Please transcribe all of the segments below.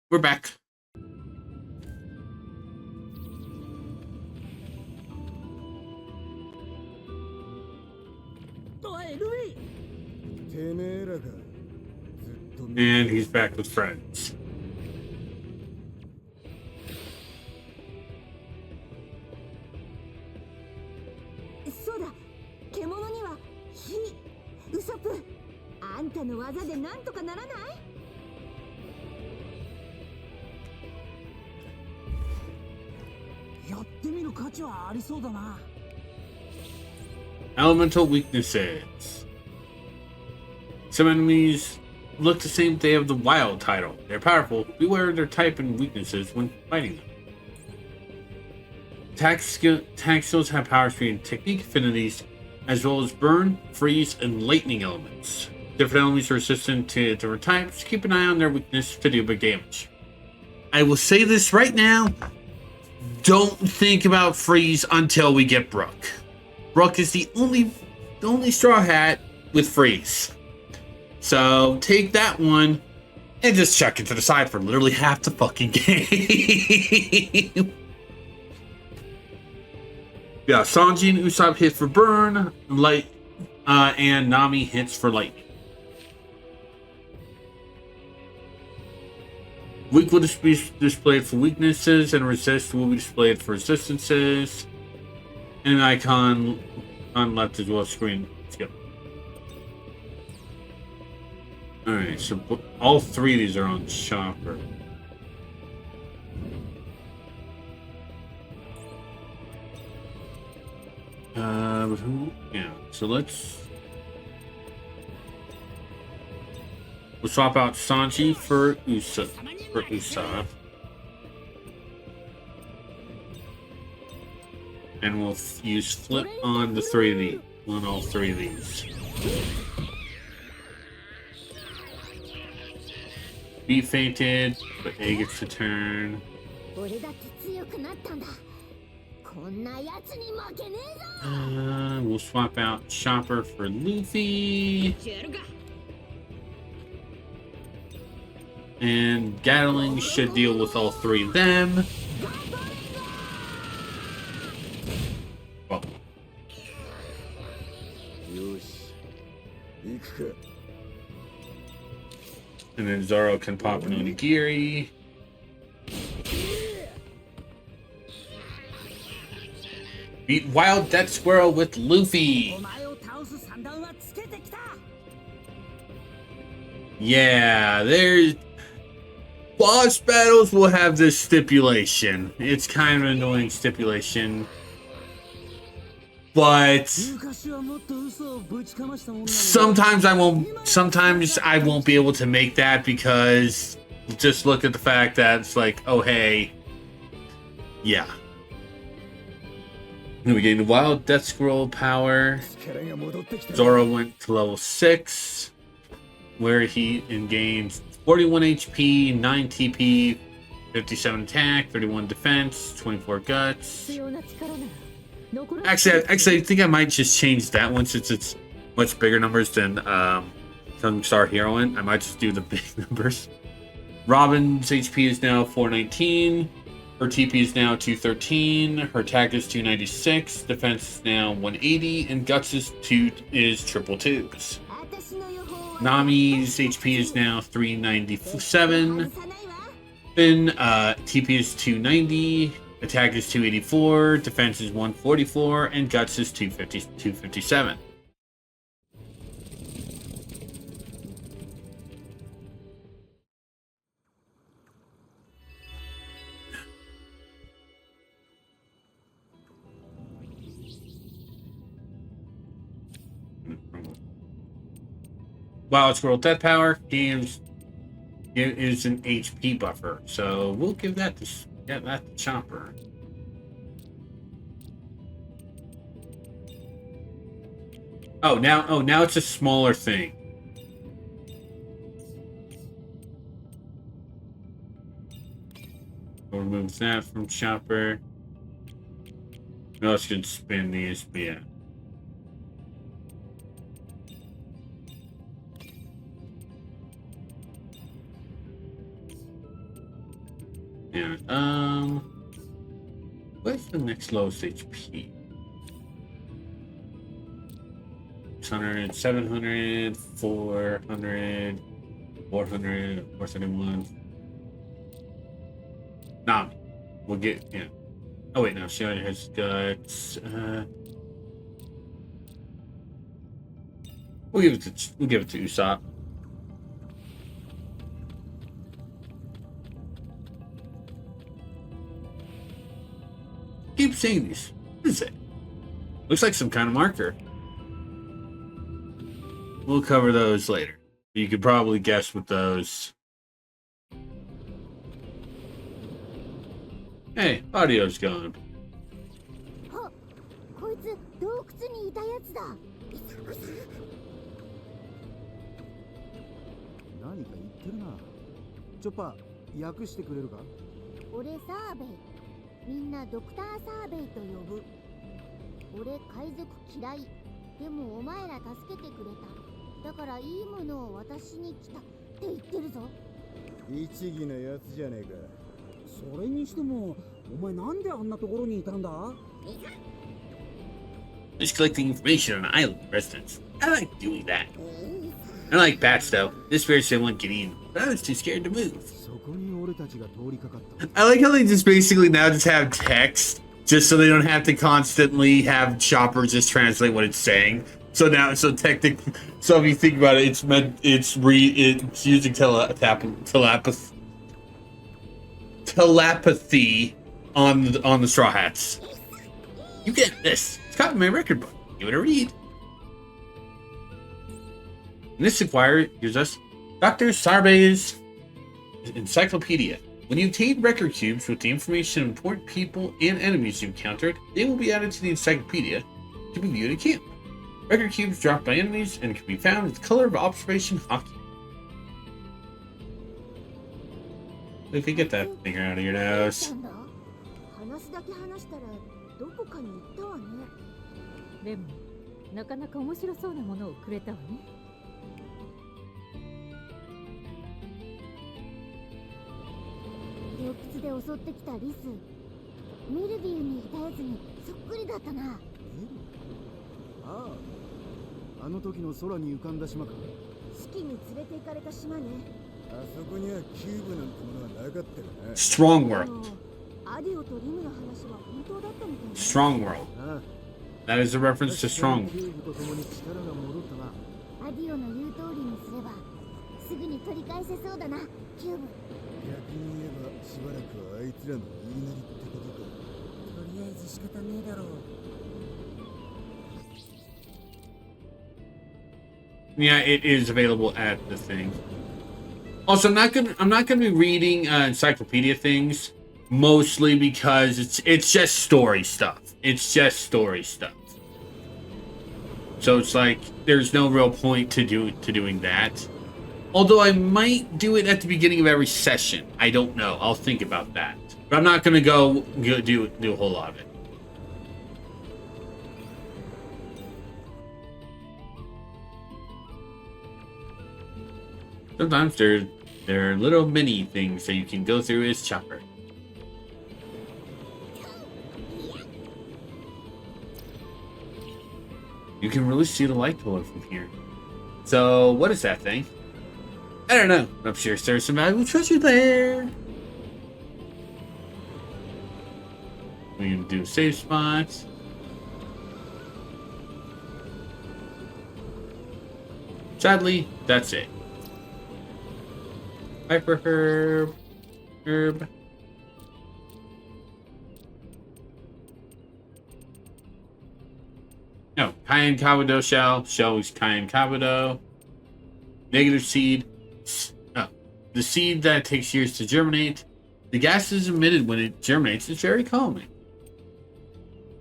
We're back. And he's back with friends. Elemental weaknesses. Some enemies look the same, they have the wild title. They're powerful. Beware of their type and weaknesses when fighting them. Attack skills have power, speed, and technique affinities, as well as burn, freeze, and lightning elements. Different enemies are resistant to different types. Keep an eye on their weakness to do big damage. I will say this right now. Don't think about freeze until we get Brooke. Brooke is the only straw hat with freeze. So take that one and just chuck it to the side for literally half the fucking game. Yeah, Sanji and Usopp hit for burn, light, and Nami hits for lightning. Weak will be displayed for weaknesses, and resist will be displayed for resistances. And an icon on left as well as screen. Skip. Alright, so all three of these are on Chopper. Yeah, so we'll swap out Sanji for Usopp. And we'll use flip on the three of these, on all three of these. B fainted, but A gets to turn. We'll swap out Chopper for Luffy. And Gatling should deal with all three of them. Well. And then Zoro can pop an Onigiri. Beat Wild Death Squirrel with Luffy. Yeah, there's... Boss battles will have this stipulation. It's kind of an annoying stipulation. But... sometimes I won't be able to make that because... just look at the fact that it's like, oh hey... yeah. We gained the Wild Death Scroll power. Zoro went to level 6, where he gains 41 HP, 9 TP, 57 attack, 31 defense, 24 guts. Actually, I think I might just change that one since it's much bigger numbers than Sun Star Heroine. I might just do the big numbers. Robin's HP is now 419. Her TP is now 213, her attack is 296, defense is now 180, and guts is triple twos. Nami's HP is now 397. Then TP is 290, attack is 284, defense is 144, and guts is 257. Wild Squirrel Death Power is an HP buffer, so we'll give that to Chopper. Now it's a smaller thing. We'll remove that from Chopper. Who else can spin these? Yeah. Yeah. What's the next lowest HP? 600, 700, 400, 400, 471. Nah, we'll get, yeah. Oh wait, no, she already has guts. We'll give it to Usopp. Keep seeing these. What is it? Looks like some kind of marker. We'll cover those later. You could probably guess what those. Hey, audio's gone. Just collecting information on island residents. I like doing that. Unlike bats, though, this very same one get eaten, but I was too scared to move. I like how they just basically now just have text, just so they don't have to constantly have choppers just translate what it's saying. So now, so if you think about it, it's using telepathy on the Straw Hats. You get this. It's got my record book. Give it a read. And this inquiry gives us Dr. Sarbe's encyclopedia. When you obtain record cubes with the information of important people and enemies you encountered, they will be added to the encyclopedia to be viewed at camp. Record cubes dropped by enemies and can be found with the color of observation hockey. If you get that finger out of your nose. Strong World. Strong World. That is a reference to Strong World. Yeah, it is available at the thing. Also, I'm not gonna be reading encyclopedia things, mostly because it's just story stuff. It's just story stuff. So it's like there's no real point to doing that. Although I might do it at the beginning of every session. I don't know. I'll think about that. But I'm not gonna go do a whole lot of it. Sometimes there are little mini things that you can go through as Chopper. You can really see the light pillar from here. So, what is that thing? I don't know. I'm sure there's some valuable treasure there. We can do save spots. Sadly, that's it. Viper herb. No, cayenne kabuto shell. Shell is cayenne kabuto. Negative seed. Oh, the seed that takes years to germinate. The gas is emitted when it germinates. It's very calming.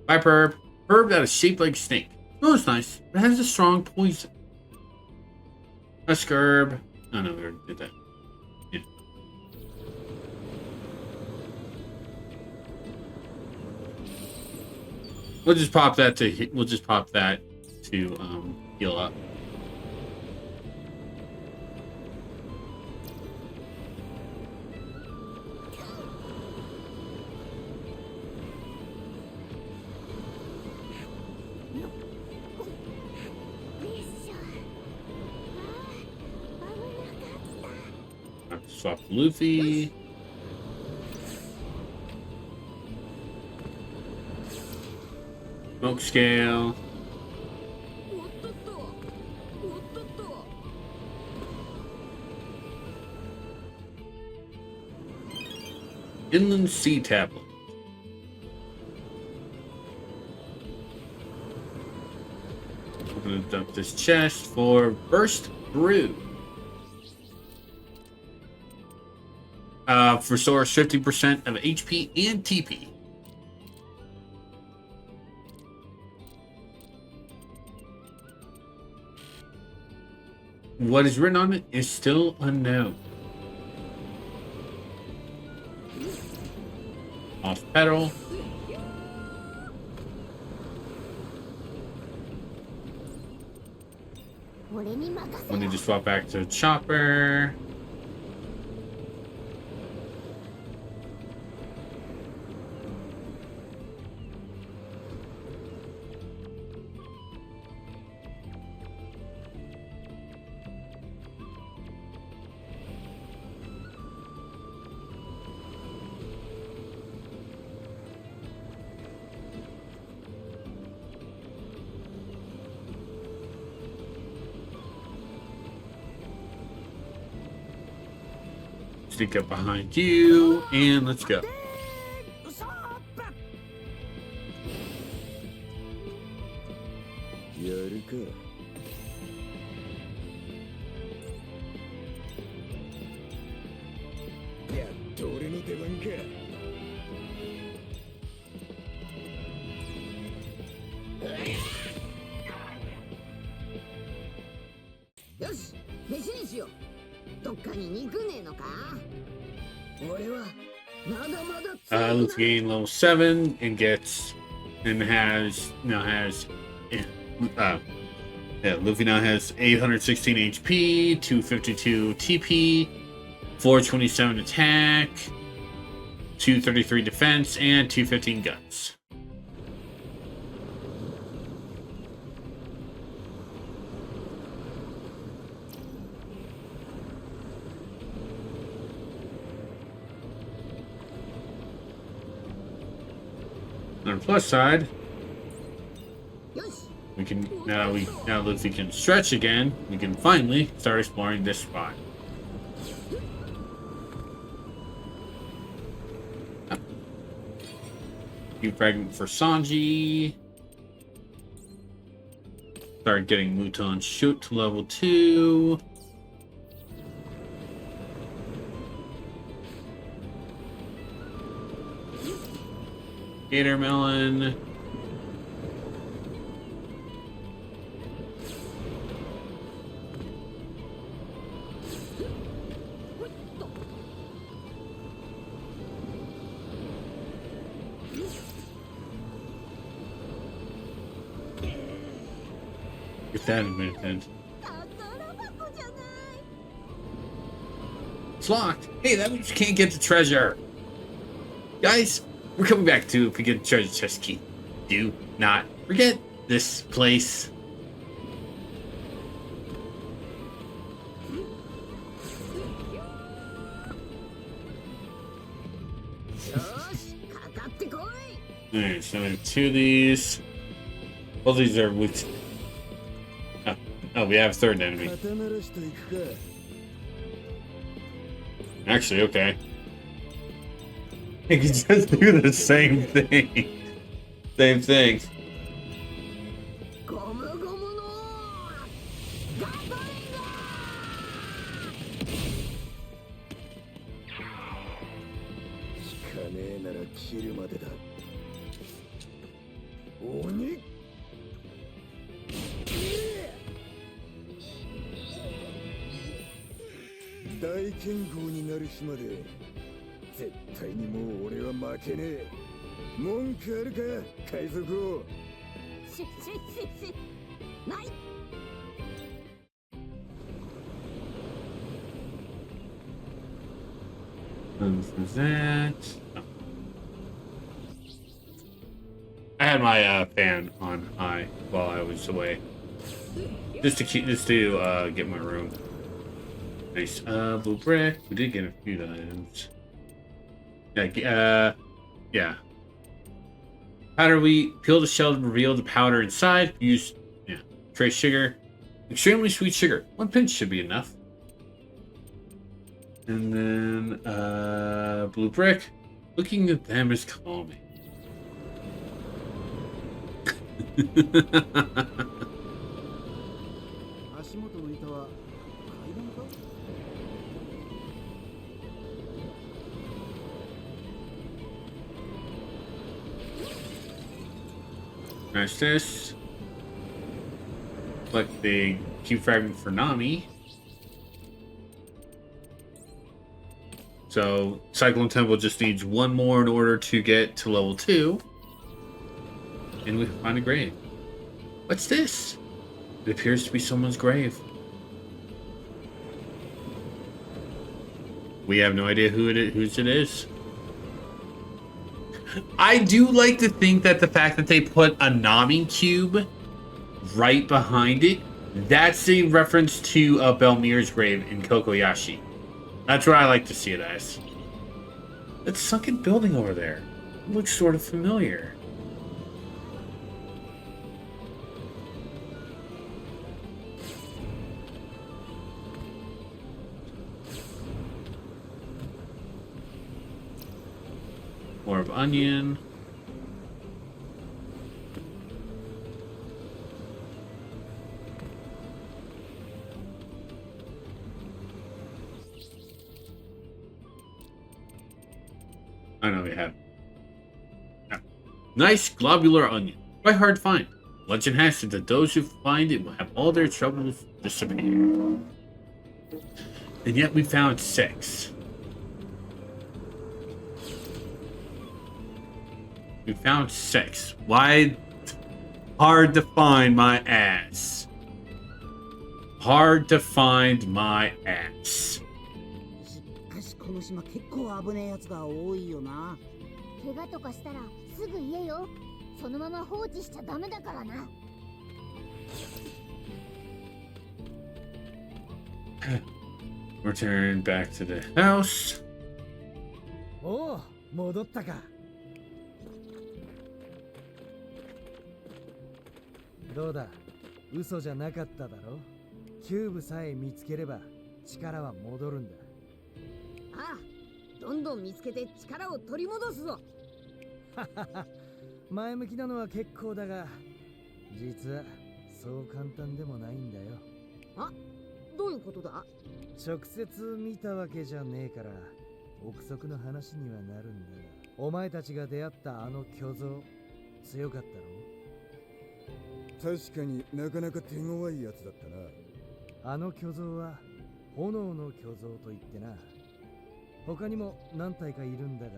Viper herb. Herb that is shaped like a snake. Oh, it's nice. It has a strong poison. Musk herb. Oh no, we already did that. We'll just pop that to heal up. swap to Luffy. Smoke scale. Inland Sea Tablet. I'm gonna dump this chest for Burst Brew. Restores 50% of HP and TP. What is written on it is still unknown. Off pedal. We need to swap back to Chopper. Sneak up behind you, and let's go. Luffy gained level 7 and Luffy now has 816 HP, 252 TP, 427 attack, 233 defense, and 215 guts. On the plus side, we can now Luffy can stretch again. We can finally start exploring this spot. New fragment for Sanji. Start getting Muton shoot to level 2. Gator Melon. Get that in a minute then. It's locked. Hey, that means you can't get the treasure. Guys, we're coming back to if we get the treasure chest key. Do not forget this place. Alright, so I have 2 of these. Both these are with. Oh, we have a third enemy. Actually, okay. I can just do the same thing. Same thing. For that. Oh. I had my fan on high while I was away, just to get my room. Nice. Blue brick. We did get a few items. Yeah. Powder wheat. Peel the shell to reveal the powder inside. Use, trace sugar. Extremely sweet sugar. 1 pinch should be enough. And then, blue brick. Looking at them is calming. Nice this. Collect the cube fragment for Nami. So Cyclone Temple just needs 1 more in order to get to level 2. And we find a grave. What's this? It appears to be someone's grave. We have no idea whose it is. I do like to think that the fact that they put a Nami cube right behind it, that's a reference to Belmir's grave in Kokoyashi. That's what I like to see it as. That sunken building over there. It looks sort of familiar. More of onion. I know we have. Yeah. Nice globular onion. Quite hard to find. Legend has it that those who find it will have all their troubles disappear. And yet we found 6. We found 6. Why? Hard to find my ass. Hard to find my ass. この島結構危ねえやつが多いよな。怪我とかしたらすぐ言えよ。そのまま放置しちゃダメだからな。Return back to the house. おお、戻ったか。どうだ、嘘じゃなかっただろ。キューブさえ見つければ力は戻るんだ。ああ、どんどん見つけて力を取り戻すぞ。前向きなのは結構だが、実はそう簡単でもないんだよ。あ、どういうことだ？直接見たわけじゃねえから憶測の話にはなるんだが、お前たちが出会ったあの巨像強かったろ？確かになかなか手強いやつだったな。あの巨像は炎の巨像といってな、他にも何体かいるんだが。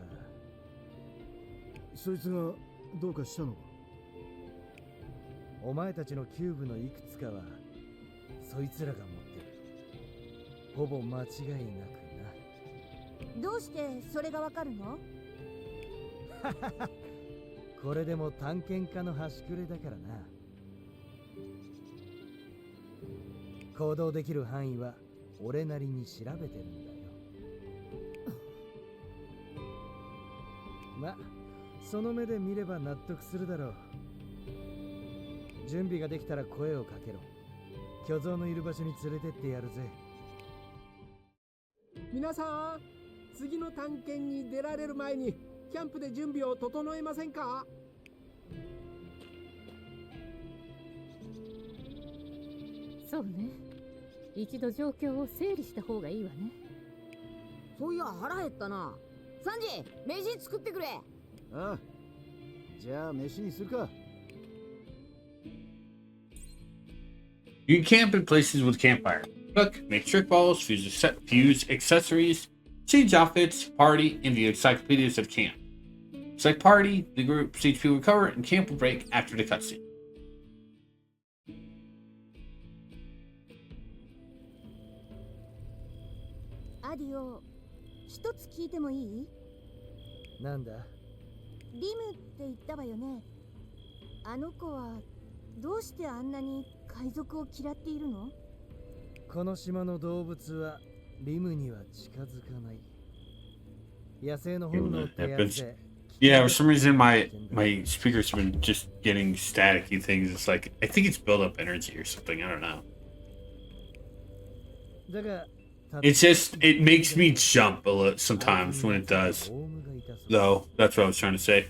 そいつがどうかしたのか？お前たちのキューブのいくつかはそいつらが持ってる。ほぼ間違いなくな。どうしてそれがわかるの？これでも探検家の端くれだからな。行動できる範囲は俺なりに調べてるんだよ。ま、その目で見れば納得するだろう。準備ができたら声をかけろ。巨像のいる場所に連れてってやるぜ。皆さん、次の探検に出られる前にキャンプで準備を整えませんか？そうね。一度状況を整理した方がいいわね。そういや腹減ったな。サンジ、飯作ってくれ。ああ、じゃあ飯にするか。You can camp in places with campfire. Cook, make trick balls, fuse accessories, change outfits, party, and view encyclopedias of camp. Select party, the group's HP will recover, and camp will break after the cutscene. アディオ、一つ聞いてもいい？なんだ？リムって言ったわよね。あの子はどうしてあんなに海賊を嫌っているの？この島の動物はリムには近づかない。野生の本能ってやつで。Yeah, for some reason my speakers have been just getting staticky things. It's like I think it's built up energy or something. I don't know. It's just it makes me jump a little sometimes when it does. Though that's what I was trying to say.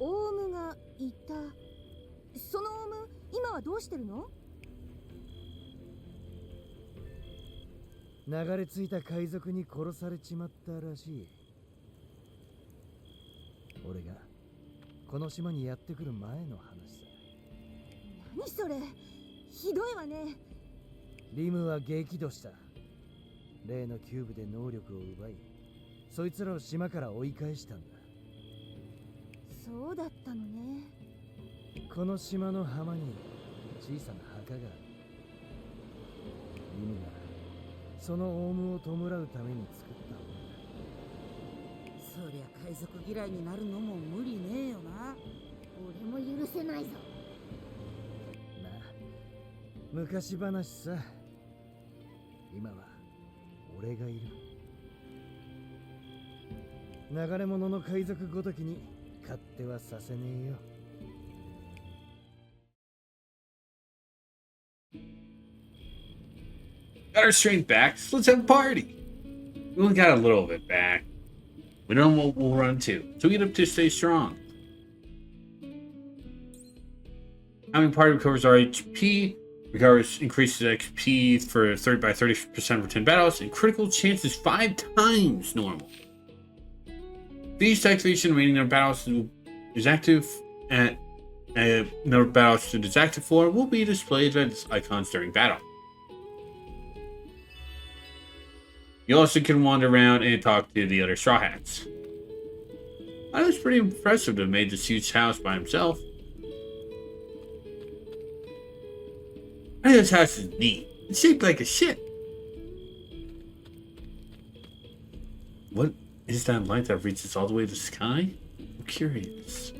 オウムがいた。そのオウム、今はどうしてるの？流れ着いた海賊に殺されちまったらしい。俺がこの島にやってくる前の話さ。何それ、ひどいわね。リムは激怒した。例のキューブで能力を奪い、そいつらを島から追い返したんだ。そうだったのね。この島の浜に小さな墓がある。リムがそのオウムを弔うために作ったものだ。そりゃ海賊嫌いになるのも無理ねえよな。俺も許せないぞ。まあ昔話さ。今は俺がいる。流れ物の海賊ごときに勝手はさせねえよ。Got our strength back, so let's have a party. We only got a little of it back. We don't know what we'll run to, so we get up to stay strong. Having party recovers our HP, increases XP for by 30% for 10 battles, and critical chances 5 times normal. Feast activation remaining number of battles is active at number of battles to is active for will be displayed as icons during battle. You also can wander around and talk to the other Straw Hats. That was pretty impressive to have made this huge house by himself. I think this house is neat. It's shaped like a ship. What is that light that reaches all the way to the sky? I'm curious.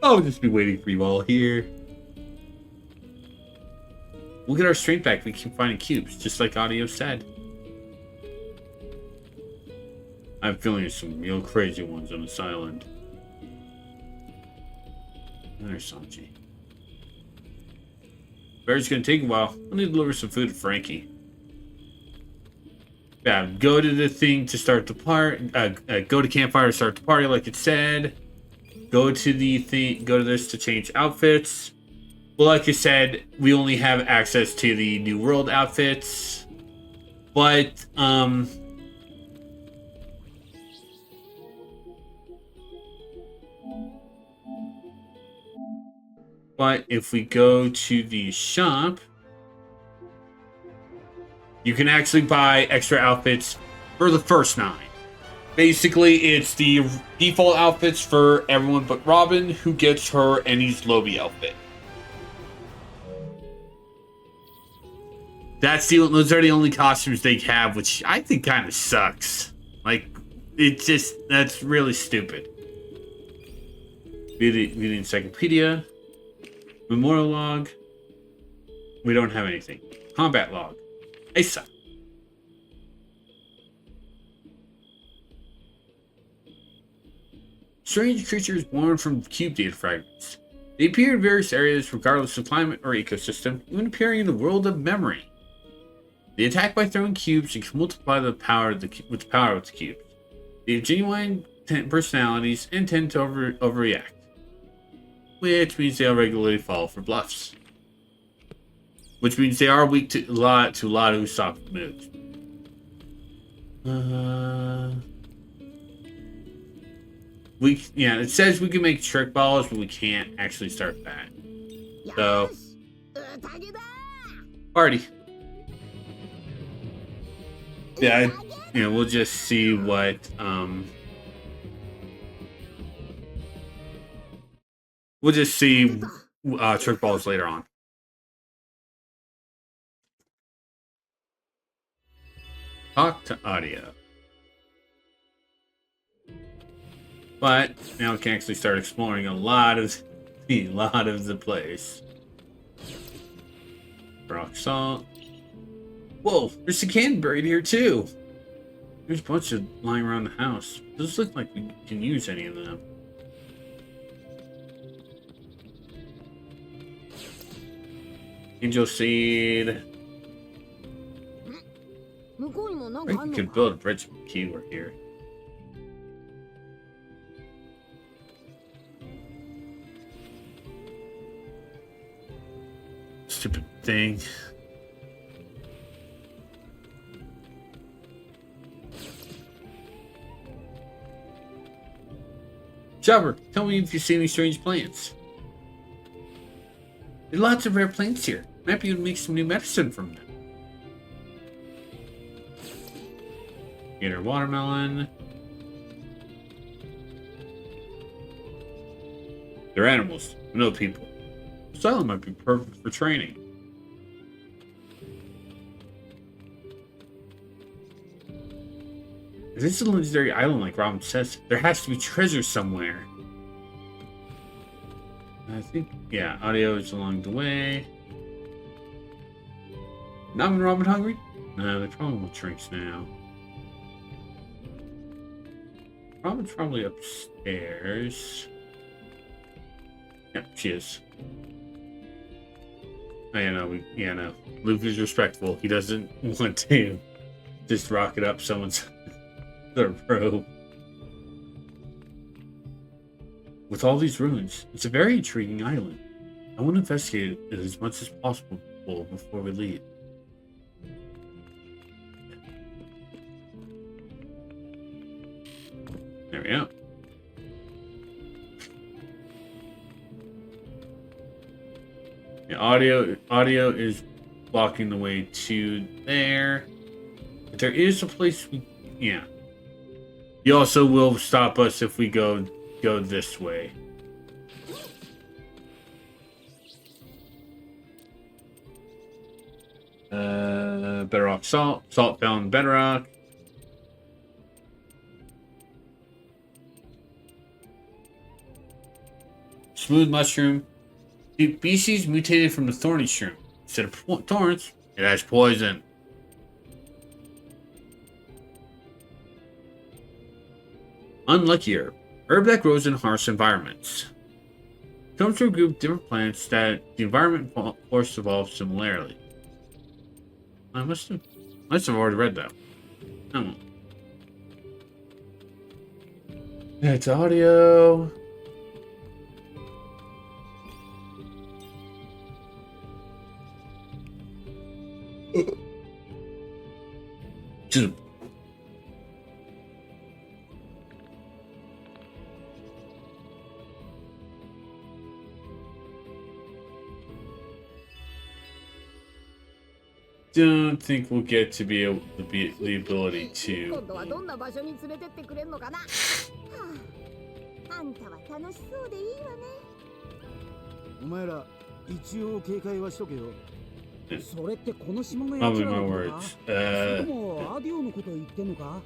I'll just be waiting for you all here. We'll get our strength back. We keep finding cubes, just like Audio said. I have a feeling there's some real crazy ones on this island. There's Sanji. Bear's gonna take a while. I need to deliver some food to Frankie. Yeah, go to the thing to start the part. Go to campfire to start the party, like it said. Go to the thing. Go to this to change outfits. Well, like I said, we only have access to the New World outfits, but if we go to the shop, you can actually buy extra outfits for the first 9. Basically, it's the default outfits for everyone but Robin, who gets her Annie's Lobby outfit. Those are the only costumes they have, which I think kind of sucks. Like, that's really stupid. Reading encyclopedia. Memorial log. We don't have anything. Combat log. Asa. Strange creatures born from cube data fragments. They appear in various areas regardless of climate or ecosystem, even appearing in the world of memory. They attack by throwing cubes and can multiply the power with the cubes. They have genuine personalities and tend to overreact, which means they regularly fall for bluffs. Which means they are weak to a lot of Usopp moves. It says we can make trick balls, but we can't actually start that. So, party. Yeah, we'll just see what we'll just see trick balls later on. Talk to Audio. But now we can actually start exploring a lot of the place. Rock salt. Whoa, there's a cannon buried here too. There's a bunch of lying around the house. Doesn't look like we can use any of them. Angel seed. I think we could build a bridge with keyword here. Stupid thing. Jobber, tell me if you see any strange plants. There are lots of rare plants here. Might be able to make some new medicine from them. Get her watermelon. They're animals, no people. This island might be perfect for training. If this is a legendary island like Robin says, there has to be treasure somewhere. I think, yeah, audio is along the way. Not when Robin hungry? No, they probably want drinks now. Robin's probably upstairs. Yep, she is. Oh, yeah, no. Luke is respectful. He doesn't want to just rocket up someone's robe. With all these ruins, it's a very intriguing island. I want to investigate it as much as possible before we leave. There we go. Yeah, audio is blocking the way to there. But there is a place yeah. He also will stop us if we go this way. Bedrock salt. Salt found bedrock. Smooth mushroom. The species mutated from the thorny shroom. Instead of thorns, it has poison. Unlucky herb. Herb that grows in harsh environments. Comes from a group of different plants that the environment force evolve similarly. I must have already read that. Oh. It's audio. Just don't think we'll get to be able to be the ability to. 今度はどんな場所に連れてってくれんのかな。あんたは楽しそうでいいわね。お前ら一応警戒はしとけよ。それってこの島のや Probably つら my のこと words. かそれともアディオのこと言ってんのか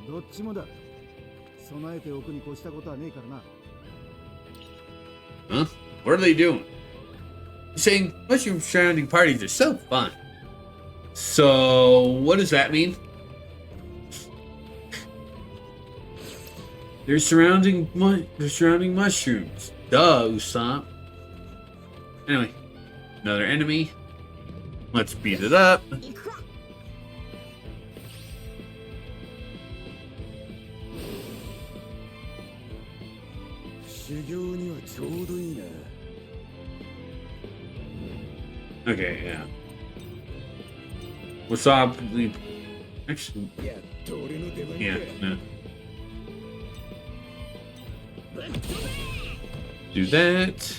どっちもだ。備えておくに越したことはねえからな。 Huh? What are they doing? Saying mushroom surrounding parties are so fun. So, what does that mean? They're surrounding mushrooms. Duh, Usopp. Anyway, another enemy. Let's beat it up. 行くか。修行にはちょうどいいな。 Okay, yeah. Usopp, actually, やっと俺の出番 yeah, no. Do that.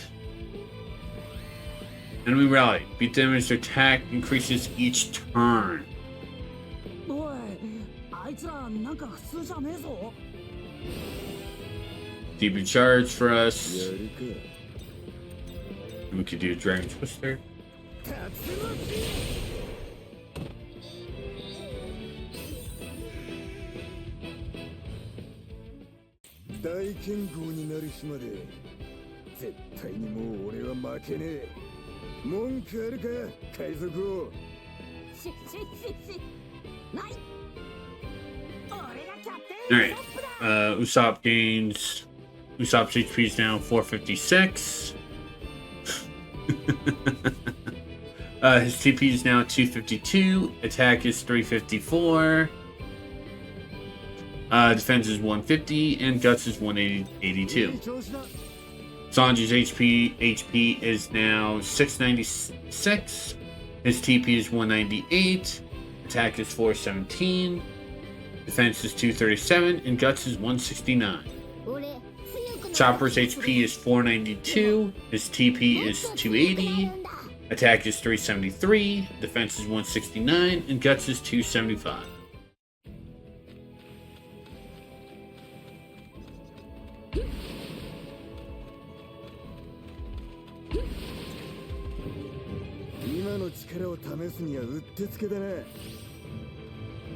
Enemy rally. Beat damage to attack increases each turn. おいあいつらなんか普通じゃねえぞ Deep charge for us. やるか。 We could do a Dragon Twister. 大剣豪になる日まで絶対にもう俺は負けねえ。文句あるか海賊王。しない。俺がキャプテン Alright. Usopp gains. Usopp's HP is now 456. His TP is now 252. Attack is 354. Defense is 150. And Guts is 182. Sanji's HP is now 696. His TP is 198. Attack is 417. Defense is 237. And Guts is 169. Chopper's HP is 492. His TP is 280. Attack is 373. Defense is 169. And Guts is 275.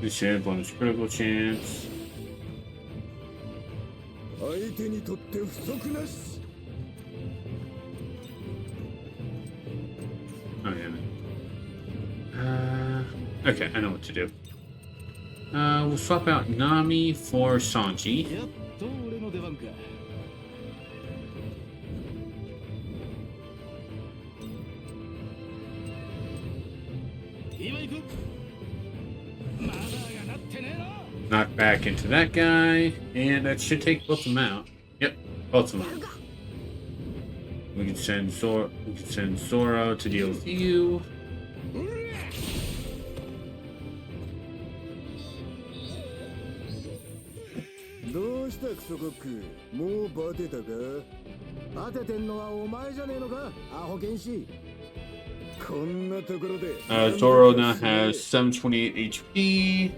Initiate bonus critical chance. Oh yeah. Okay, I know what to do. We'll swap out Nami for Sanji. やっと俺の出番か。今行く。まだがなってねえな。 Knock back into that guy, and that should take both of them out. Yep, both of them. We can send Zoro to deal with you. どうしたクソコック、もうバテたか。バテてんのはお前じゃねえのか、アホ剣士。こんなところで。Zoro now has 728 HP,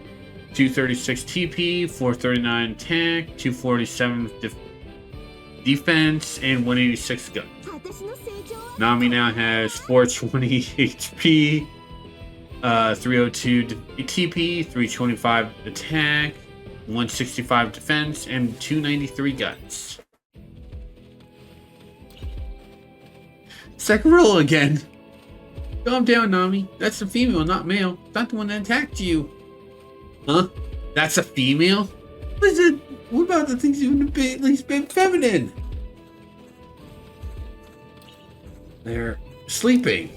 236 TP, 439 attack, 247 defense, and 186 guns. Nami now has 420 HP, 302 TP, 325 attack, 165 defense, and 293 guts. Second roll again. Calm down, Nami. That's a female, not male. Not the one that attacked you. Huh? That's a female? Listen, what about the things even at least been feminine? They're sleeping.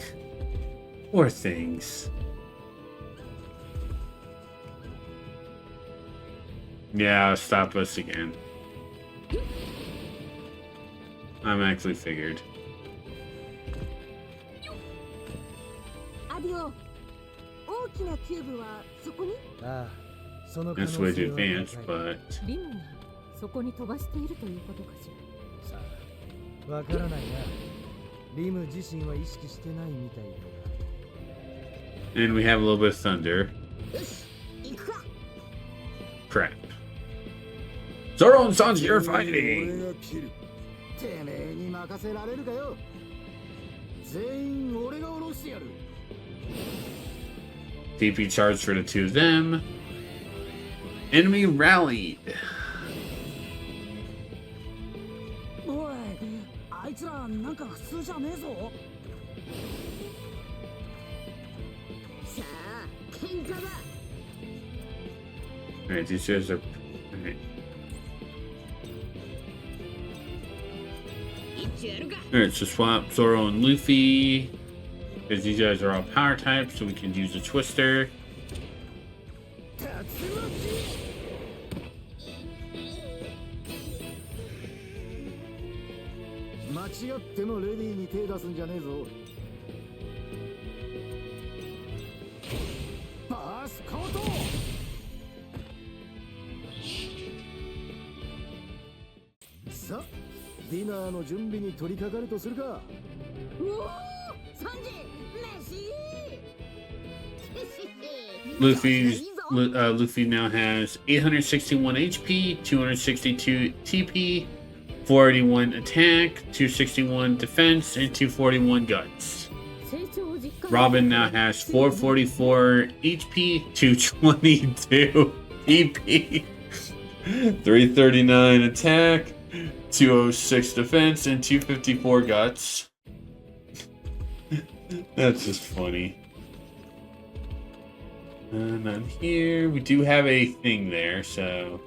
Poor things. Yeah, stop us again. I'm actually figured. That's way too advanced, but リムがそこに飛ばしているということかしら。さあ、わからないな。リム自身は意識してないみたいだ。 and we have a little bit of thunder. Crap. Zoro and Sanji are fighting. てめえに任せられるかよ。全員俺が下ろしてやる。 TP charge for the two of them. Enemy rallied. おい、あいつらなんか普通じゃねえぞ。さあ、喧嘩だ。 Alright, these guys are. Alright. Alright, so swap Zoro and Luffy. Because these guys are all power types, so we can use a twister. 間違ってもレディーに手出すんじゃねえぞ。バースコート。さあ、ディナーの準備に取り掛かるとするか。おお、サンジ、飯。Luffy now has 861 HP, 262 TP, 481 attack, 261 defense, and 241 guts. Robin now has 444 HP, 222 TP, 339 attack, 206 defense, and 254 guts. That's just funny. Not here. We do have a thing there, so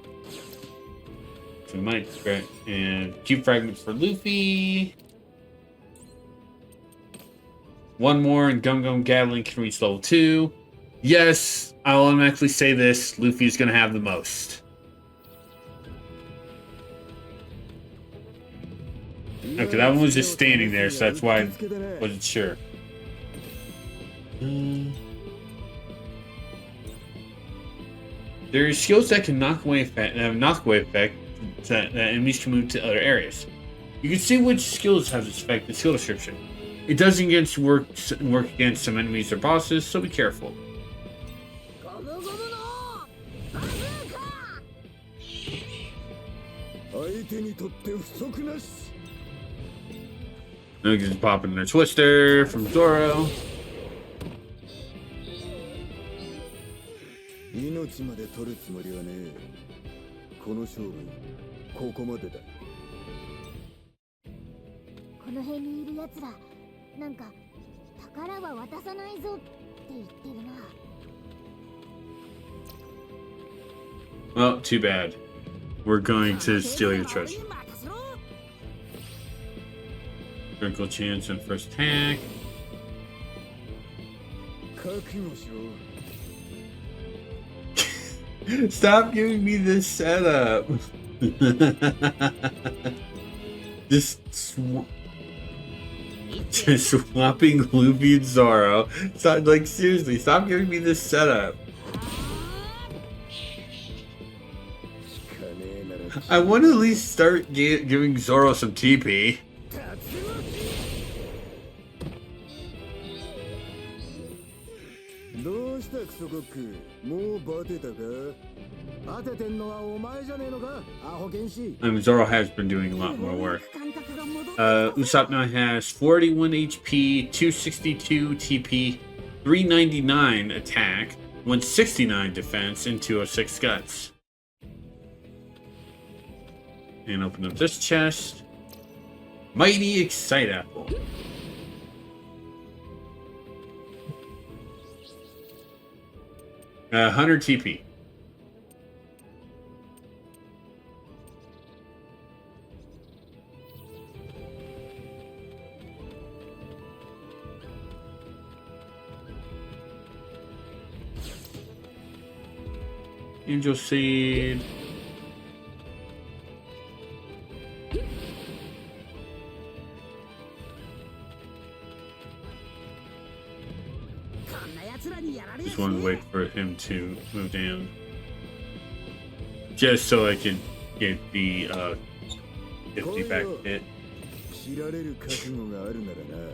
we might get and cube fragment for Luffy. One more, and Gum Gum Gatling can reach level 2. Yes, I'll automatically say this: Luffy's gonna have the most. Okay, that one was just standing there, so that's why I wasn't sure. There are skills that can knock away effect that enemies can move to other areas. You can see which skills have this effect in the skill description. It doesn't work against some enemies or bosses, so be careful. ゴムゴムのバズーカ相手にとって不足なし They're just popping their Twister from Zoro. 命まで取るつもりはねえこの勝負ここまでだこの辺にいる奴らなんか宝は渡さないぞって言ってるな Well, too bad. We're going to steal your treasure. Critical chance on first attack. 覚悟しろ Stop giving me this setup. Just swapping Luffy and Zoro. Stop, like seriously, stop giving me this setup. I want to at least start giving Zoro some TP. どうしたクソコックもうバテたかバテてんのはお前じゃねえのかアホ剣士 I mean, Zoro has been doing a lot more work. Usopp now has 41 HP, 262 TP, 399 attack, 169 defense, and 206 guts. And open up this chest. Mighty Excite Apple. Uh, 100 TP. Angel Seed. Just wanted to wait for him to move down. Just so I can get the 50 back hit. 知られる覚悟があるならな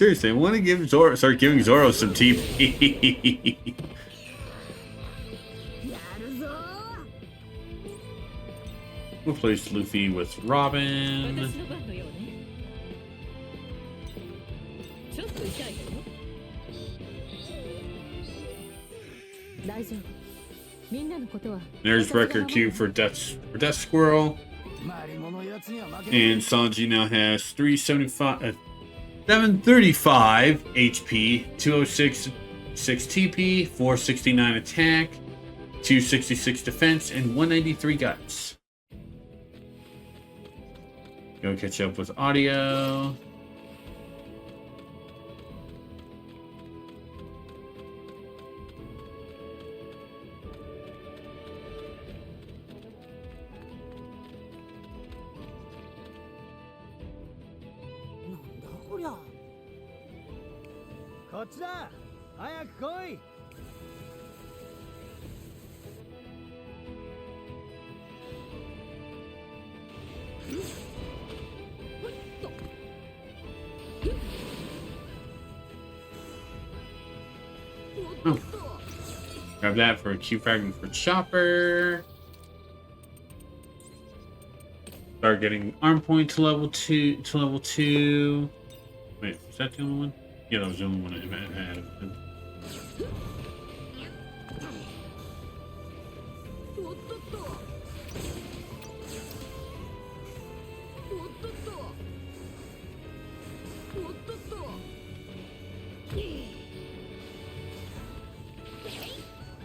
Seriously, I want to start giving Zoro some TP. Replace Luffy with Robin. 私の番のようね。ちょっと痛いけど。大丈夫。みんなのことは。There's record cube for Death Squirrel. マリモのやつには負け And Sanji now has 735 HP, 206 TP, 469 attack, 266 defense, and 193 guts. Go catch up with audio. What? こっちだ早く来い Oh. Grab that for a Q fragment for Chopper. Start getting arm point to level 2. Wait, is that the only one? Yeah, that was the only one I had.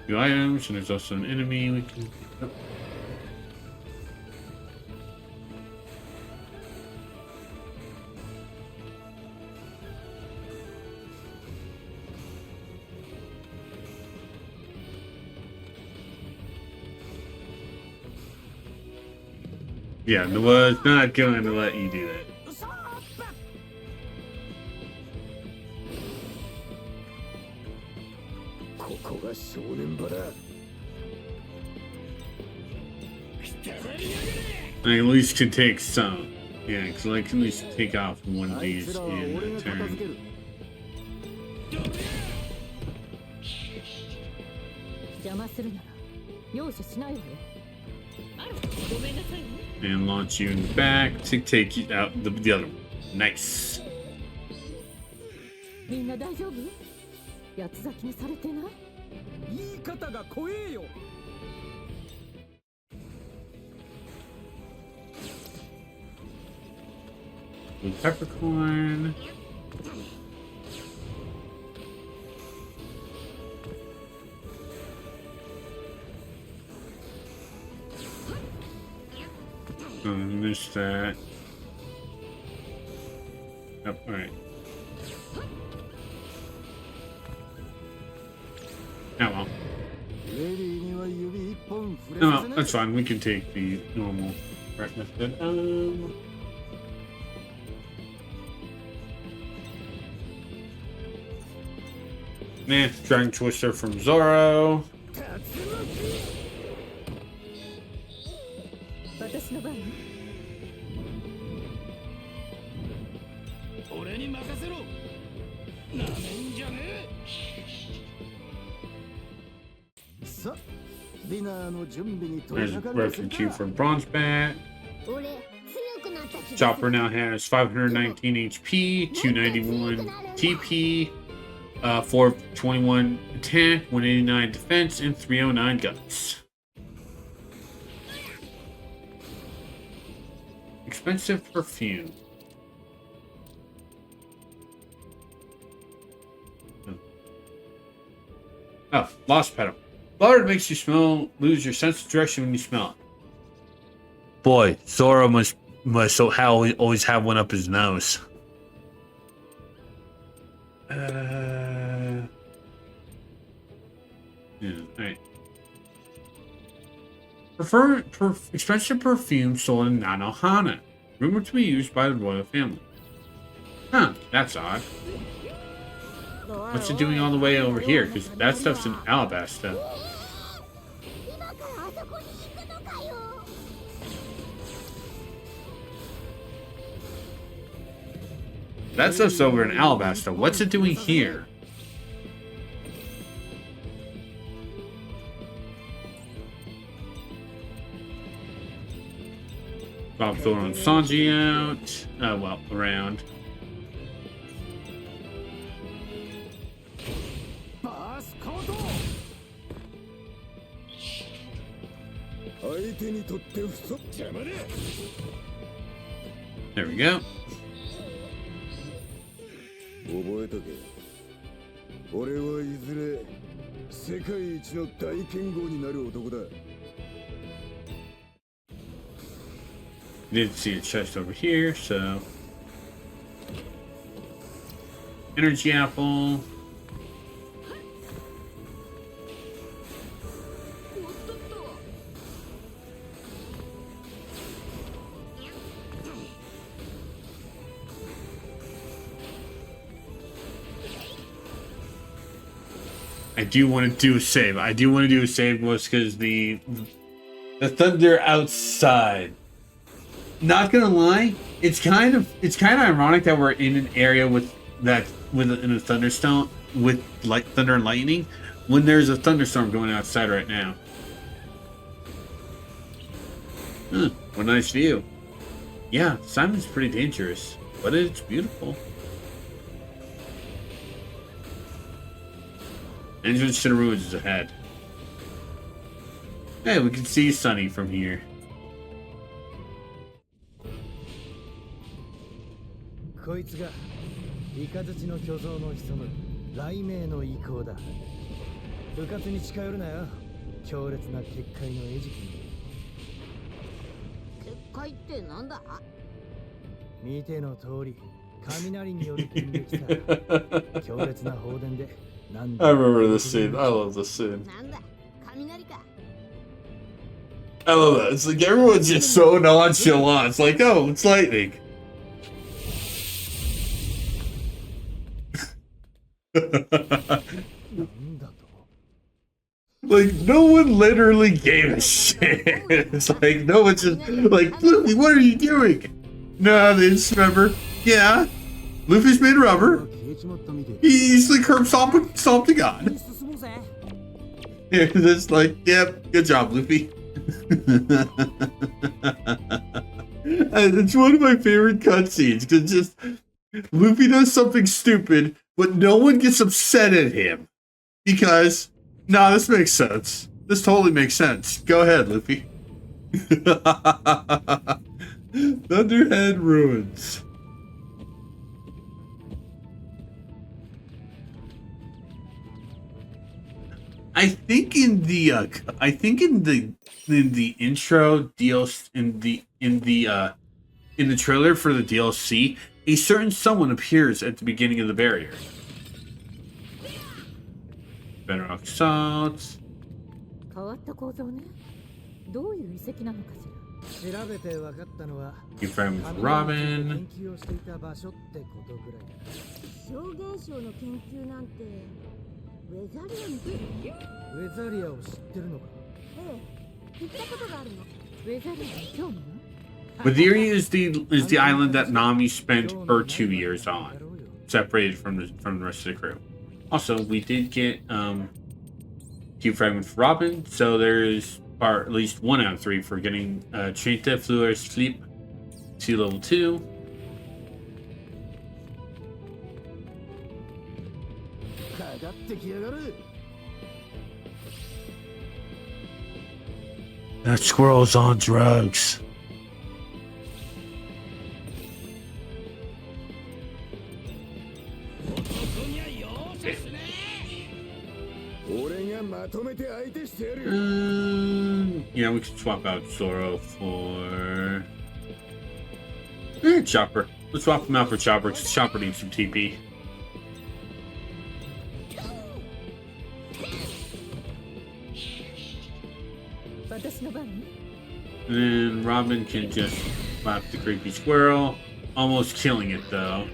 Few items, and there's also an enemy we can. Oh. Yeah, the was not going to let you do that. I at least can take some. Yeah, because I can at least take off one of these in a turn. 邪魔するなら容赦しないわよ。あら、ごめんなさいね。 And launch you in the back to take you out the other one. Nice. みんな大丈夫？八つ咲きにされてない？言い方が怖えよ。 Blue peppercorn. Oh, I missed that. Yep, alright. Oh well. No, that's fine. We can take the normal right method. Nah, Dragon Twister from Zoro. 私の番ね。俺に任せろ。なめんじゃねえ。さ、ディナーの準備に取り There's 掛かる Refugee from Bronze Bat. 俺強くなった気がする。 Chopper now has 519 HP, 291 TP, 421 attack, 189 defense, and 309 guts. Expensive perfume. Oh, lost petal. Butter makes you lose your sense of direction when you smell it. Boy, Zoro must always have one up his nose. Yeah, alright. Expensive perfume sold in Nanohana, rumored to be used by the royal family. Huh, that's odd. What's it doing all the way over here? Because that stuff's in Alabasta. That stuff's over in Alabasta. What's it doing here? Bob throwing Sanji out. Well, around. There we go. 覚えとけ。俺はいずれ世界一の大剣豪になる男だ。 Did see a chest over here, so energy apple. I do want to do a save. I do want to do a save was because the thunder outside. Not gonna lie, it's kind of ironic that we're in an area in a thunderstorm with like thunder and lightning when there's a thunderstorm going outside right now. Huh, what a nice view. Yeah, Simon's pretty dangerous, but it's beautiful. Entrance to the ruins is ahead. Hey, we can see Sunny from here. こいつがイカズチの巨像の潜む雷鳴の意向だ。部活に近寄るなよ。強烈な結界の餌食に。結界ってなんだ？見ての通り、雷による電撃さ。強烈な放電で何度 I も remember this scene. I love this scene. なんだ？雷か。 I love that. It's like everyone's just so nonchalant. It's like, oh, it's lightning. Like, no one literally gave a shit. It's like, no one's just like, Luffy, what are you doing? No, they just remember, yeah, Luffy's made rubber. He's the curb stomped god. Yeah, it's like, yep, good job, Luffy. And it's one of my favorite cutscenes because just Luffy does something stupid, but no one gets upset at him because, nah, this makes sense. This totally makes sense. Go ahead, Luffy. Thunderhead Ruins. I think in the intro DLC in the trailer for the DLC, a certain someone appears at the beginning of the barrier. Bedrock Salt. 変わった構造ね。どういう遺跡なのかしら。調べて分かったのは You friend with Robin. 研究をしていた場所ってことぐらいだ。小現象の研究なんてウェザリアム。ウェザリアを知ってるのか。ええ、聞いたことがあるの。ウェザリアに興味は？ Madeira is the island that Nami spent her 2 years on, separated from the rest of the crew. Also, we did get Q fragment for Robin, so there's at least 1 out of 3 for getting Trinta Fleur Sleep to level 2. That squirrel's on drugs. Yeah, we can swap out Zoro for Chopper. Let's swap him out for Chopper because Chopper needs some TP. And then Robin can just slap the creepy squirrel, almost killing it though.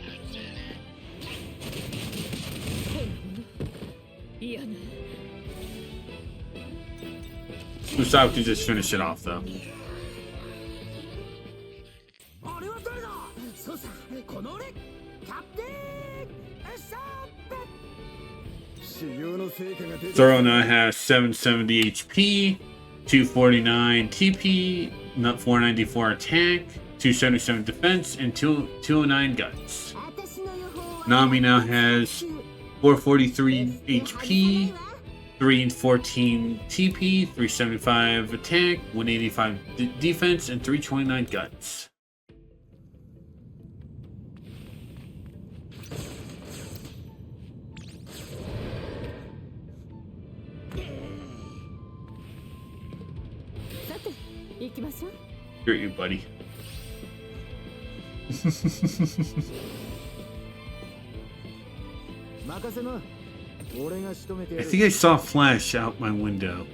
Usopp can just finish it off though. Zoro now has 770 HP, 249 TP, 494 attack, 277 defense, and 209 guts. Nami now has 443 HP, 314 TP, 375 attack, 185 defense, and 329 guts. Screw you, buddy. I think I saw a flash out my window.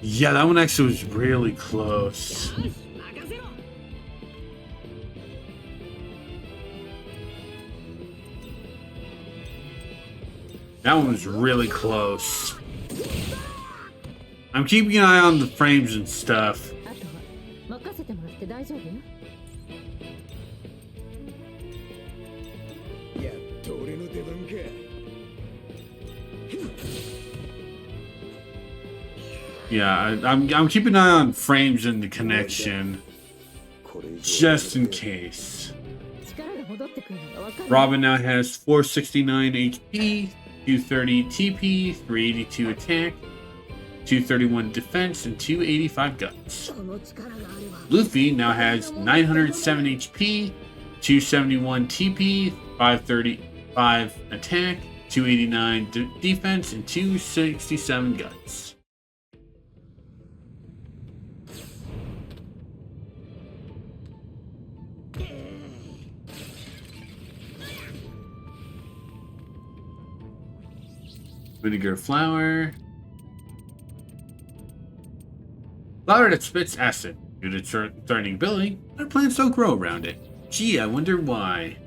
Yeah, that one actually was really close. That one was really close. I'm keeping an eye on the frames and stuff. Yeah, I'm keeping an eye on frames and the connection, just in case. ってくるのがわかる。 Robin now has 469 HP, 230 TP, 382 attack, 231 defense, and 285 guts. その力があれば Luffy now has 907 HP, 271 TP, 535 attack, 289 defense, and 267 guts. Vinegar flower. Flower that spits acid. Due to its thorny ability, our plants don't grow around it. Gee, I wonder why.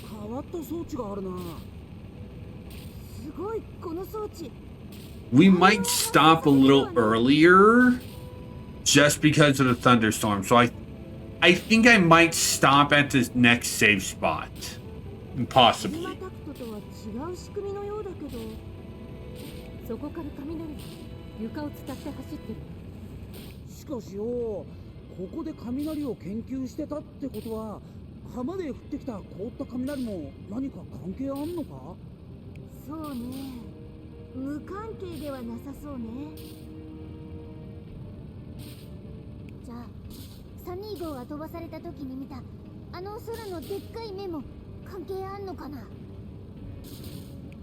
変わった装置があるな。すごいこの装置 We might stop a little earlier just because of the thunderstorm. So I think I might stop at this next save spot. マ Possibly. タクトとは違う仕組みのようだけどそこから雷が床を伝って走ってる。しかしよ、ここで雷を研究してたってことは、浜で降ってきた凍った雷も何か関係あんのか？そうね無関係ではなさそうねじゃあサニー号が飛ばされた時に見たあの空のでっかい目も関係あんのかな。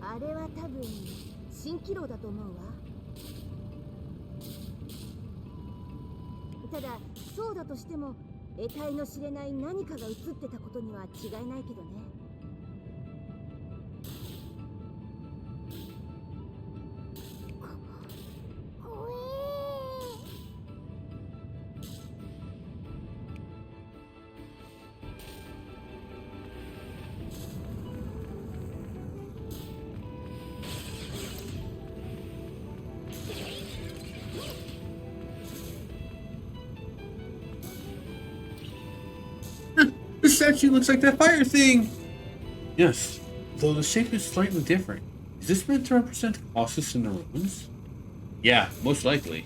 あれは多分蜃気楼だと思うわただそうだとしても得体の知れない何かが映ってたことには違いないけどね怖え。 This statue looks like that fire thing! Yes, though the shape is slightly different. Is this meant to represent Colossus in the ruins? Yeah, most likely.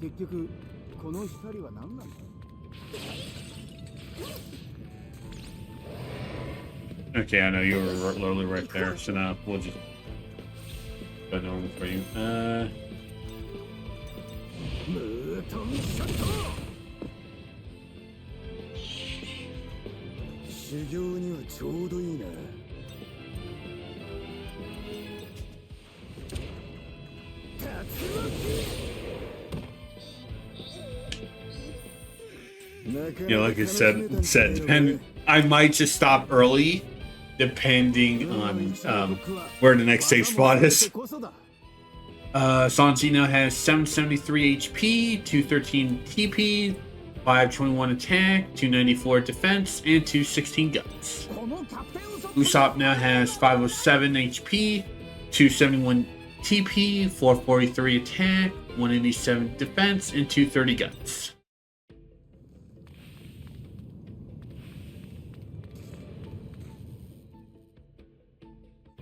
結局この光は何なの？ Okay, I know you were literally right there, so now we'll just go normal for you. ムートンシャット。修行にはちょうどいいな。Yeah, like I said, I might just stop early, depending on where the next safe spot is. Sanjino has 773 HP, 213 TP, 521 attack, 294 defense, and 216 guts. Usopp now has 507 HP, 271 TP, 443 attack, 187 defense, and 230 guts.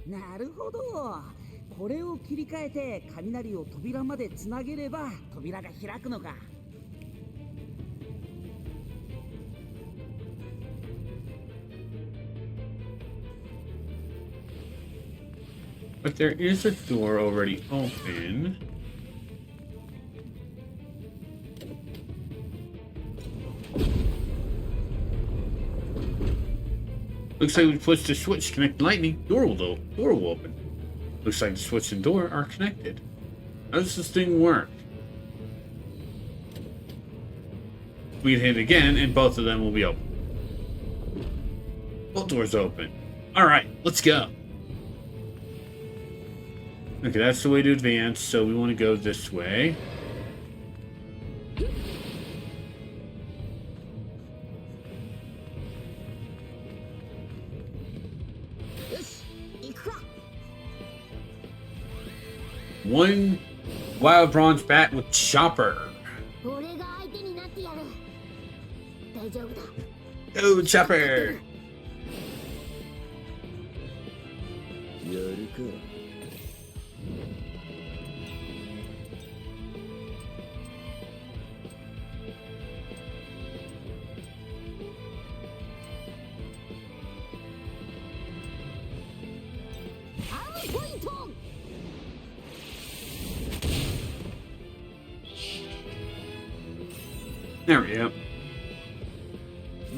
なるほど。これを切り替えて雷を扉までつなげれば扉が開くのか。But there is a door already open. Looks like we pushed the switch to connect lightning. Door will open. Looks like the switch and door are connected. How does this thing work? We can hit it again and both of them will be open. Both doors open. Alright, let's go. Okay, that's the way to advance, so we want to go this way. One wild bronze bat with chopper. 俺が相手になってやる。大丈夫だ。 Oh, chopper! やるか。There we go.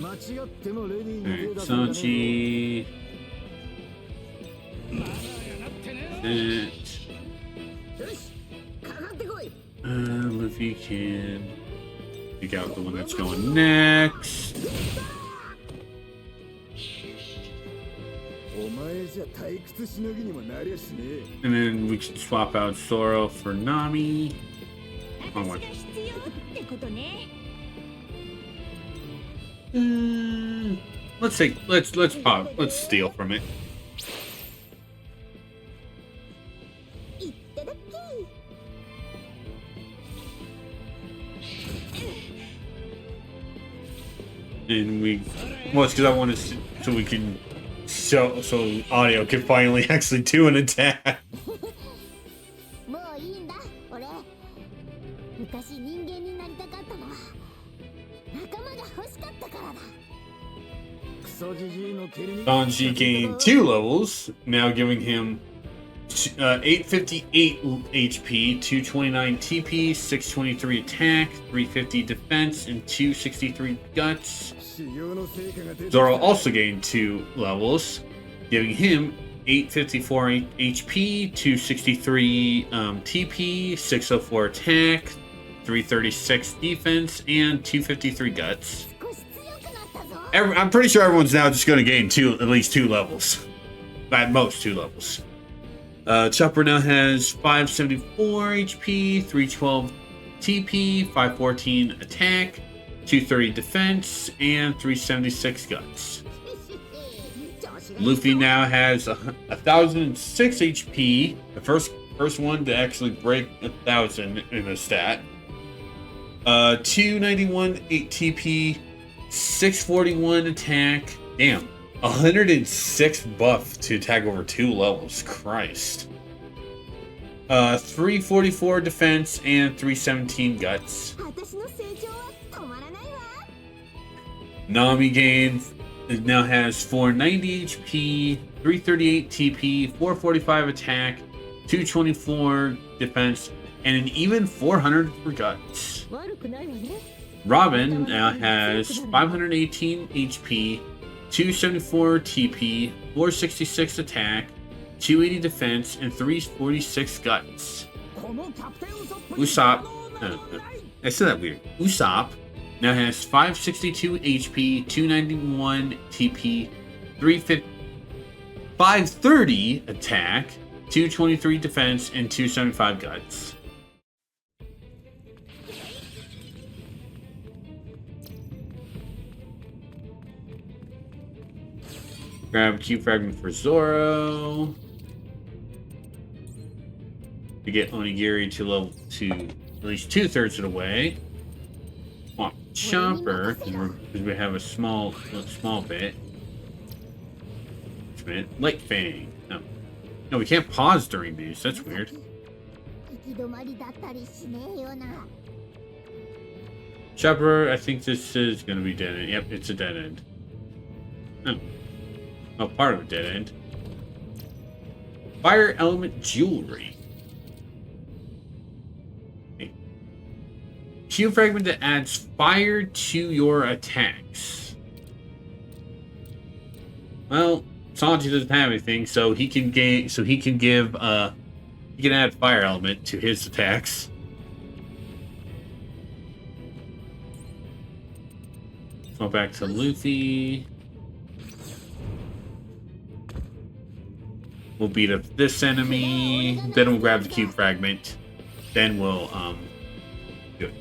間違ってもレディーに Alright, 手出すんじゃね Sanchi. That. よしかかってこい Luffy can pick out the one that's going next. え。お前じゃ退屈しのぎにもなりゃしねえ。 And then we can swap out Zoro for Nami. 私が必要ってことね Let's steal from it. いっただっき And we, well, it's because I want to, so we can show, so Audio can finally actually do an attack. もういいんだ俺。昔人間になりたかったのは仲間が欲しかったからだ。 クソじじいの蹴りに Sanji gained 2 levels, now giving him 858 HP, 229 TP, 623 attack, 350 defense, and 263 guts. 修行の成果が出てきた Zoro also gained 2 levels, giving him 854 HP, 263 TP, 604 attack, 336 defense, and 253 guts. 少し強くなったぞ。 I'm pretty sure everyone's now just going to gain at least 2 levels. At most 2 levels. Chopper now has 574 HP, 312 TP, 514 attack, 230 defense, and 376 guts. Luffy now has 1006 HP, the first one to actually break 1000 in a stat. 291 8 TP, 641 attack. Damn. 106 buff to attack over 2 levels. Christ. 344 defense and 317 guts. 私の成長は止まらないわ Nami now has 490 HP, 338 TP, 445 attack, 224 defense, and an even 400 for guts. 悪くないわね。 Robin now has 518 HP, 274 TP, 466 attack, 280 defense, and 346 guts. このキャプテンウソップに Usopp, 可能などはない I said that weird. Usopp now has 562 HP, 291 TP, 530 attack, 223 defense, and 275 guts. Grab Q fragment for Zoro. To get Onigiri to level to at least 2/3 of the way. Swap Chopper because we have a small bit. Wait a minute. Light Fang. No, we can't pause during these. That's weird. 行き止まりだったりしねえよな。 Chopper, I think this is gonna be dead end. Yep, it's a dead end. Oh, part of a dead end. Fire element jewelry. Q fragment that adds fire to your attacks. Well, Sanji doesn't have anything, so he can gain. So he can give. He can add fire element to his attacks. Go back to Luffy. We'll beat up this enemy. Then we'll grab the cube fragment. Then we'll do it.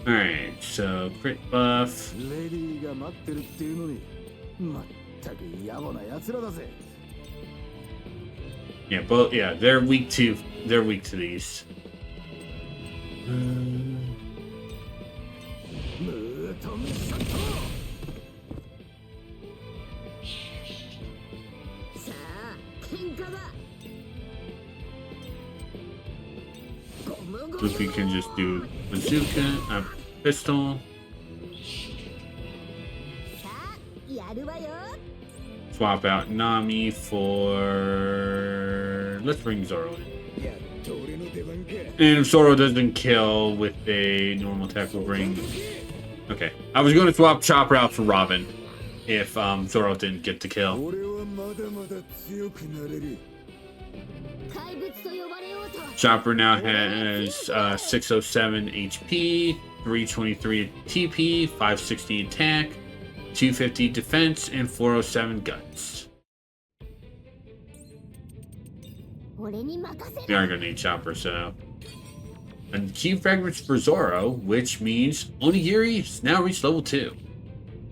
Alright, so crit buff. レディーが待ってるっていうのにまったく野暮な奴らだぜ Yeah, but yeah, they're weak to these. ムートンショットさあ喧嘩だ Luffy can just do bazooka, pistol. さあやるわよ Swap out Nami for. Let's bring Zoro in. やっと俺の出番か And if Zoro doesn't kill with a normal attack, we'll bring... Okay. I was going to swap Chopper out for Robin if Zoro didn't get the kill. 俺はまだまだ強くなれる。 怪物と呼ばれようと Chopper now has 607 HP, 323 TP, 560 attack, 250 defense, and 407 guts. 俺に任せ We are going to need Chopper, so... And key fragments for Zoro, which means Onigiri has now reached level 2.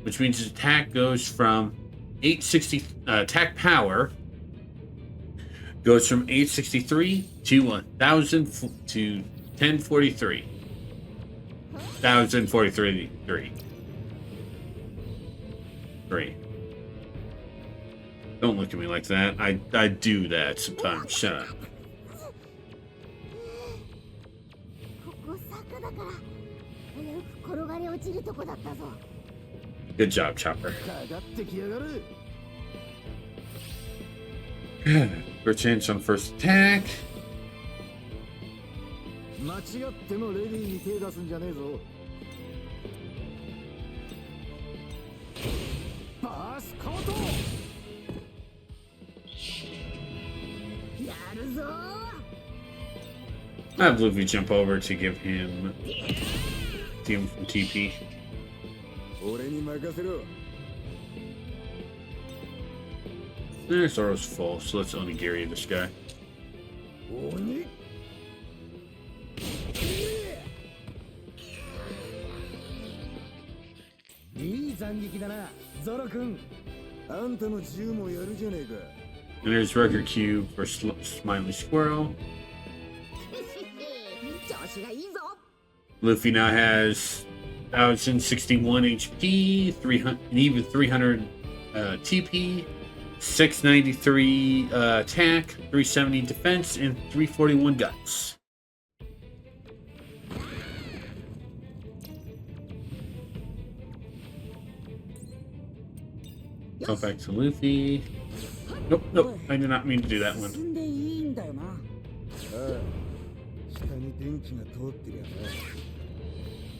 Which means his attack goes from 860... attack power goes from 863 to 1000 to 1043. 1043. 3. Don't look at me like that. I do that sometimes. Shut up. ここ坂だからよく転がり落ちるとこだったぞ Good job, Chopper. かかってきやがる。 First chance on first attack. 間違ってもレディーに手出すんじゃねえぞ。バースカウト。やるぞ I have Luffy jump over to give him some TP. 俺に任せろ。 Zoro's full, so let's Onigiri this guy. 鬼。いい斬撃だな、ゾロ君。あんたの銃もやるじゃねえか。 And there's Record Cube for Smiley Squirrel. 調子がいいぞ Luffy now has 1061 HP, 300, and even 300 TP, 693 attack, 370 defense, and 341 guts. Go back to Luffy. Nope, I did not mean to do that one. 進んでいいんだよな。ああ。下に電気が通ってるやな。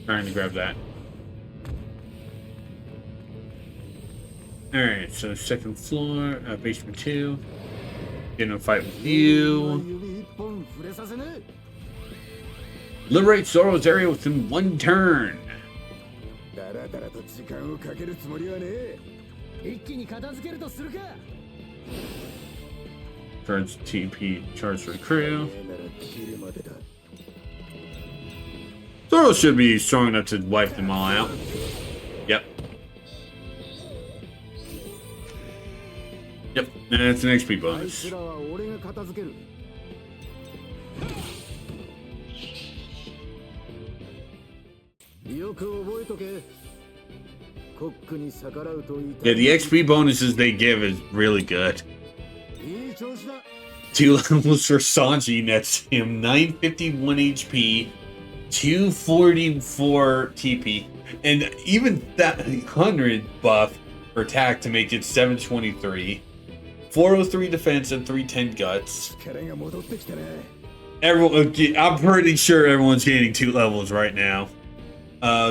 Trying to grab that. Alright, so second floor, basement 2. Getting a fight with you. 指一本触れさせねえ。 Liberate Zoro's area within one turn. だらだらと時間をかけるつもりはねえ。一気に片付けるとするか。 Charge TP, charge for the crew. なら切るまでだ。 Zoro should be strong enough to wipe them all out. Yep. Yep, that's an XP あい bonus. つらは俺が片付ける。よく覚えとけ。コックに逆らうと言いたい。 Yeah, the XP bonuses they give is really good. いい調子だ。 2 levels for Sanji nets him 951 HP, 244 TP, and even that 100 buff for attack to make it 723, 403 defense, and 310 guts. 力が戻ってきたね。 Everyone, I'm pretty sure everyone's gaining 2 levels right now.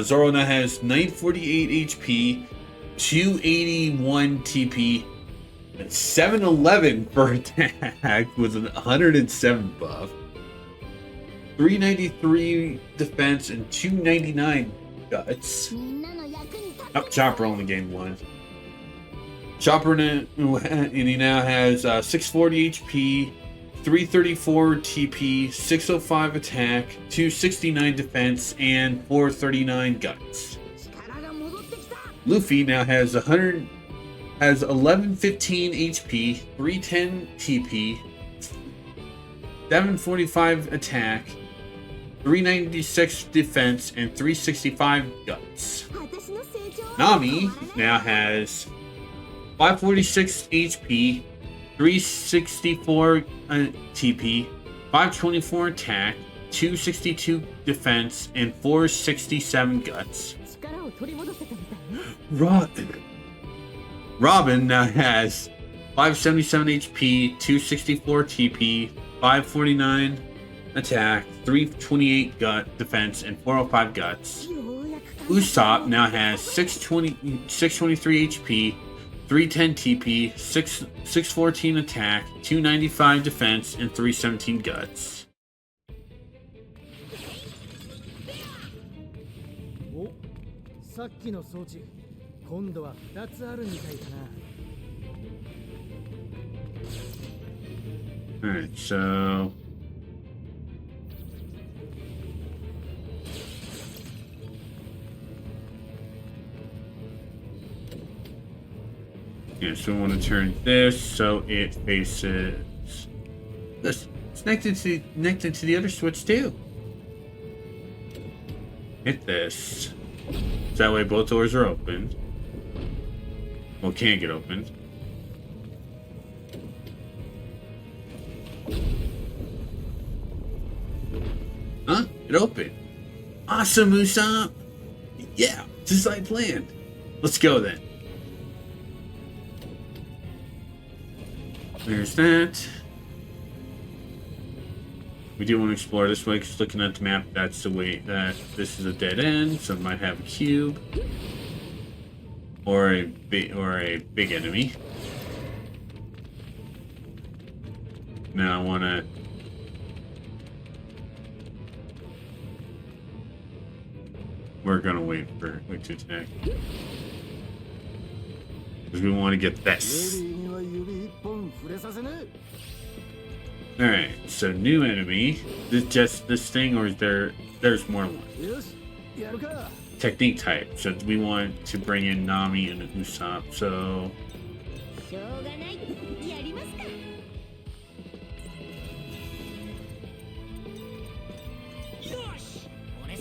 Zoro now has 948 HP, 281 TP, and 711 for attack with an 107 buff, 393 defense, and 299 guts. みんなの役に立て Oh, Chopper only gained 1. Chopper and he now has 640 HP, 334 TP, 605 attack, 269 defense, and 439 guts. 力が戻ってきた Luffy now has 1115 HP, 310 TP, 745 attack, 396 defense, and 365 guts. 私の成長は Nami now has 546 HP, 364 TP, 524 attack, 262 defense, and 467 guts. 力を取り戻せたみたいね。 Robin now has 577 HP, 264 TP, 549 attack, 328 gut defense, and 405 guts. Usopp now has 623 HP, 310 TP, 614 attack, 295 defense, and 317 guts. お、さっきの装置、今度は2つあるみたいだな。Alright, so yeah, so we want to turn this so it faces this. It's connected to the other switch too. Hit this. So that way both doors are open. Well, can't get open. Huh? It opened. Awesome, Usopp! Yeah, just like planned. Let's go then. There's that. We do want to explore this way because looking at the map, that's the way that this is a dead end, so it might have a cube or a big enemy. Now I want to. We're gonna wait to attack because we want to get this. All right, so new enemy. Is just this thing, or is there's more than one? Technique type. So we want to bring in Nami and Usopp. So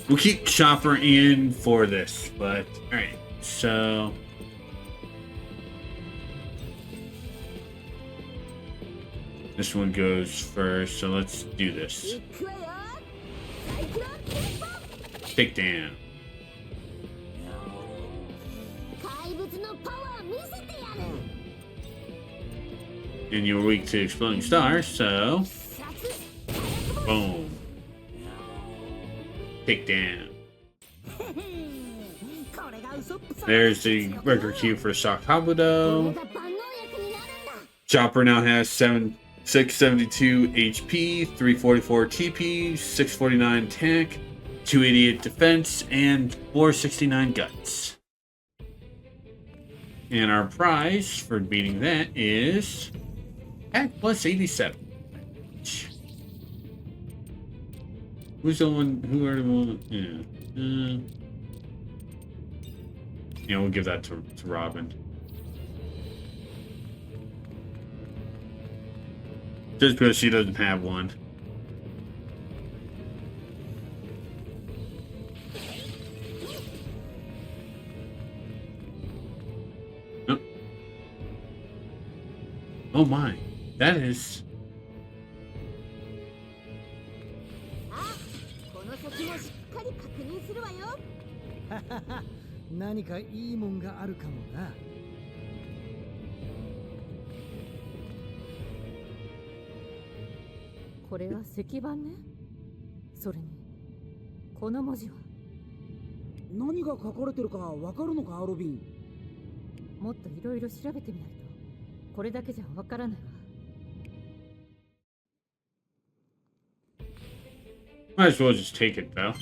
we'll keep Chopper in for this, but all right. So this one goes first. So let's do this. Take down. And you're weak to exploding stars, so boom. Take down. There's the record cube for Shock Kabuto. Chopper now has 672 HP, 344 TP, 649 attack, 288 defense, and 469 guts. And our prize for beating that is attack plus 87. Who's the one? Who are the one? Yeah. Yeah, we'll give that to Robin. Just because she doesn't have one. Oh. Oh my. That is...何かいいもんがあるかもな。これは石板ね。それにこの文字は何が書かれてるかわかるのか、ロビン。もっといろいろ調べてみないとこれだけじゃわからないわ。 Might as well just take it though.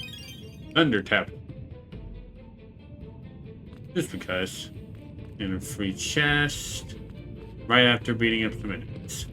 Under tap. Just because. And a free chest. Right after beating up some enemies.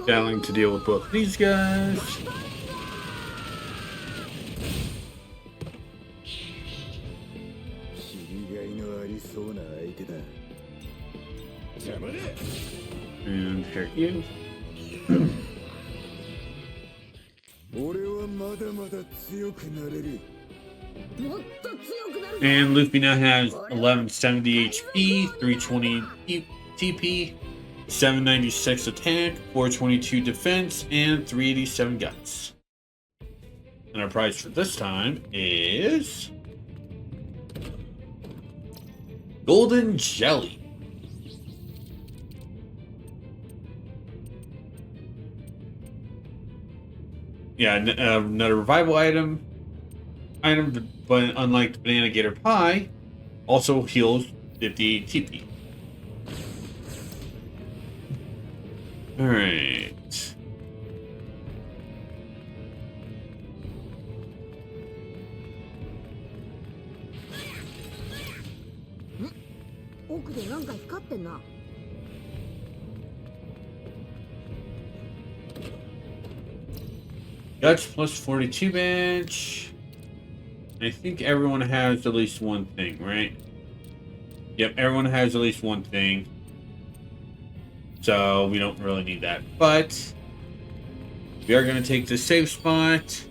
Battling to deal with both these guys. And here you. 俺はまだまだ強くなれる。もっと強くなるぞ。 And Luffy now has 1170 HP, 320 TP, 796 attack, 422 defense, and 387 guts. And our prize for this time is Golden Jelly. Yeah, another revival item, but unlike the Banana Gator Pie, also heals 58 TP. Alright. Hmm? 奥でなんか光ってんな。Guts plus 42 bench. I think everyone has at least one thing, right? Yep, everyone has at least one thing. So we don't really need that. But we are going to take the save spot.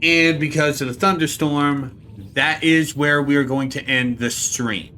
And because of the thunderstorm, that is where we are going to end the stream.